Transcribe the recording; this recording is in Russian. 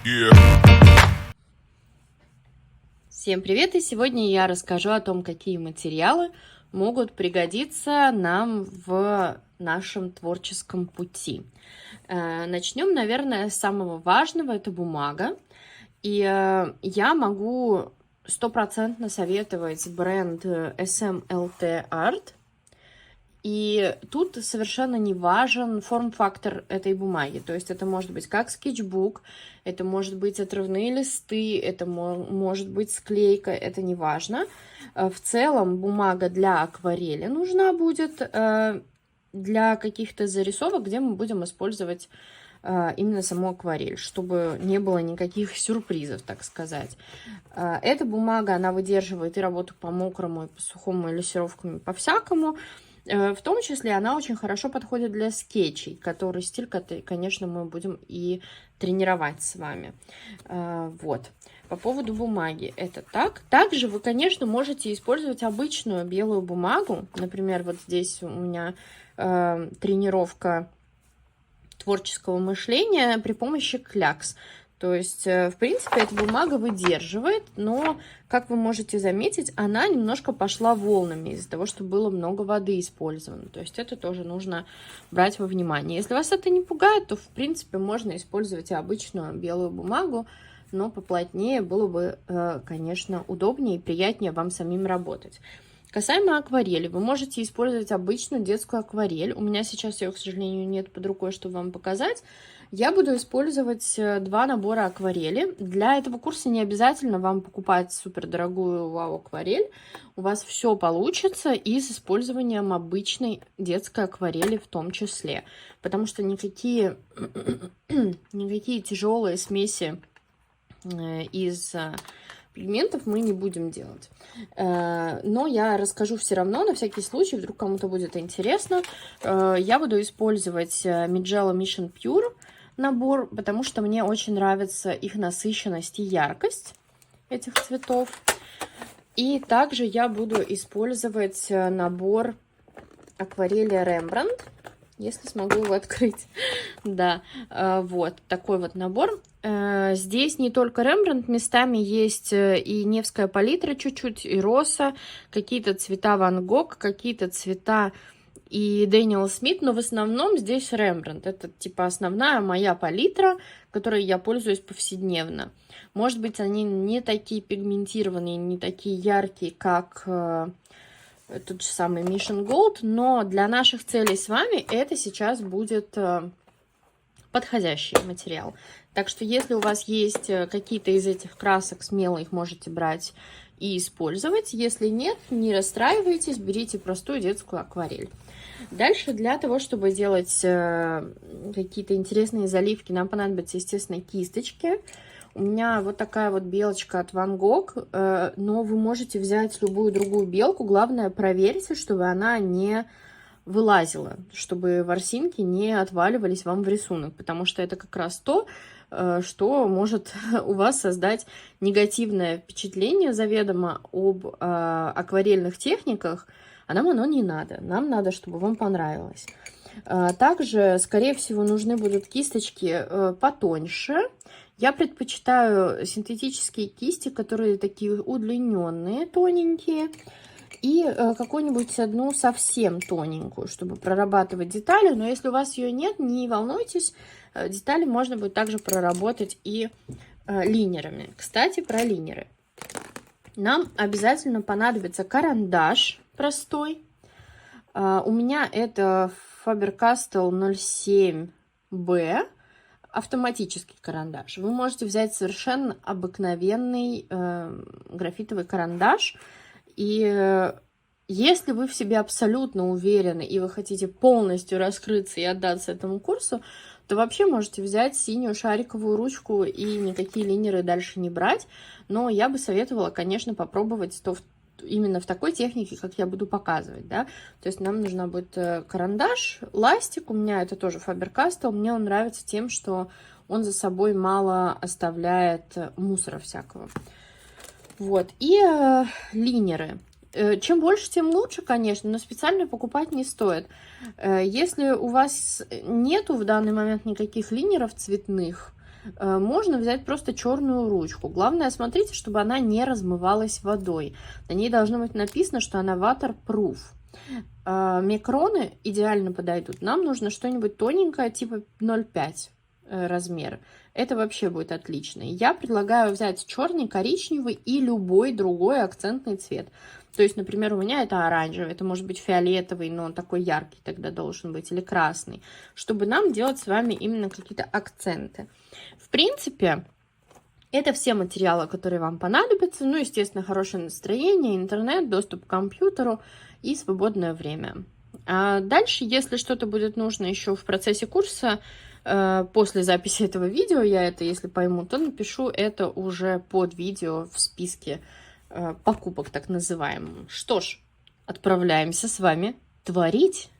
Yeah. Всем привет! И сегодня я расскажу о том, какие материалы могут пригодиться нам в нашем творческом пути. Начнем, наверное, с самого важного, это бумага. И я могу стопроцентно советовать бренд SMLT Art. И тут совершенно не важен форм-фактор этой бумаги. То есть это может быть как скетчбук, это может быть отрывные листы, это может быть склейка, это не важно. В целом бумага для акварели нужна будет для каких-то зарисовок, где мы будем использовать именно саму акварель, чтобы не было никаких сюрпризов, так сказать. Эта бумага, она выдерживает и работу по мокрому, и по сухому, и лессировками по-всякому. В том числе она очень хорошо подходит для скетчей, который стиль, конечно, мы будем и тренировать с вами. Вот. По поводу бумаги это так. Также вы, конечно, можете использовать обычную белую бумагу. Например, вот здесь у меня тренировка творческого мышления при помощи клякс. То есть, в принципе, эта бумага выдерживает, но, как вы можете заметить, она немножко пошла волнами из-за того, что было много воды использовано. То есть это тоже нужно брать во внимание. Если вас это не пугает, то, в принципе, можно использовать и обычную белую бумагу, но поплотнее было бы, конечно, удобнее и приятнее вам самим работать. Касаемо акварели, вы можете использовать обычную детскую акварель. У меня сейчас ее, к сожалению, нет под рукой, чтобы вам показать. Я буду использовать два набора акварели. Для этого курса не обязательно вам покупать супердорогую вау-акварель. У вас все получится и с использованием обычной детской акварели в том числе. Потому что никакие тяжелые смеси из пигментов мы не будем делать. Но я расскажу все равно, на всякий случай, вдруг кому-то будет интересно. Я буду использовать Mijello Mission Pure набор, потому что мне очень нравится их насыщенность и яркость этих цветов. И также я буду использовать набор акварели Rembrandt, если смогу его открыть. Да, вот такой вот набор. Здесь не только Рембрандт, местами есть и Невская палитра чуть-чуть, и Росса, какие-то цвета Ван Гог, какие-то цвета и Дэниел Смит, но в основном здесь Рембрандт. Это типа основная моя палитра, которой я пользуюсь повседневно. Может быть, они не такие пигментированные, не такие яркие, как тот же самый Mission Gold, но для наших целей с вами это сейчас будет подходящий материал. Так что если у вас есть какие-то из этих красок, смело их можете брать и использовать. Если нет, не расстраивайтесь, берите простую детскую акварель. Дальше для того, чтобы делать какие-то интересные заливки, нам понадобятся, естественно, кисточки. У меня вот такая вот белочка от Ван Гог, но вы можете взять любую другую белку. Главное, проверьте, чтобы она не вылазила, чтобы ворсинки не отваливались вам в рисунок, потому что это как раз то, что может у вас создать негативное впечатление заведомо об акварельных техниках, а нам оно не надо. Нам надо, чтобы вам понравилось. Также, скорее всего, нужны будут кисточки потоньше. Я предпочитаю синтетические кисти, которые такие удлиненные, тоненькие. И какую-нибудь одну совсем тоненькую, чтобы прорабатывать детали. Но если у вас ее нет, не волнуйтесь. Детали можно будет также проработать и линерами. Кстати, про линеры. Нам обязательно понадобится карандаш простой. У меня это Faber-Castell 07B. Автоматический карандаш. Вы можете взять совершенно обыкновенный графитовый карандаш. И если вы в себе абсолютно уверены, и вы хотите полностью раскрыться и отдаться этому курсу, то вообще можете взять синюю шариковую ручку и никакие линеры дальше не брать. Но я бы советовала, конечно, попробовать именно в такой технике, как я буду показывать, да. То есть нам нужна будет карандаш, ластик. У меня это тоже Faber-Castell. Мне он нравится тем, что он за собой мало оставляет мусора всякого. Вот, и линеры. Чем больше, тем лучше, конечно, но специально покупать не стоит. Если у вас нету в данный момент никаких линеров цветных, можно взять просто черную ручку. Главное, смотрите, чтобы она не размывалась водой. На ней должно быть написано, что она waterproof. Микроны идеально подойдут. Нам нужно что-нибудь тоненькое, типа 0,5 размер. Это вообще будет отлично. Я предлагаю взять черный, коричневый и любой другой акцентный цвет. То есть, например, у меня это оранжевый, это может быть фиолетовый, но он такой яркий тогда должен быть, или красный, чтобы нам делать с вами именно какие-то акценты. В принципе, это все материалы, которые вам понадобятся. Ну, естественно, хорошее настроение, интернет, доступ к компьютеру и свободное время. А дальше, если что-то будет нужно еще в процессе курса, после записи этого видео, я это, если пойму, то напишу это уже под видео в списке покупок, так называемым. Что ж, отправляемся с вами творить.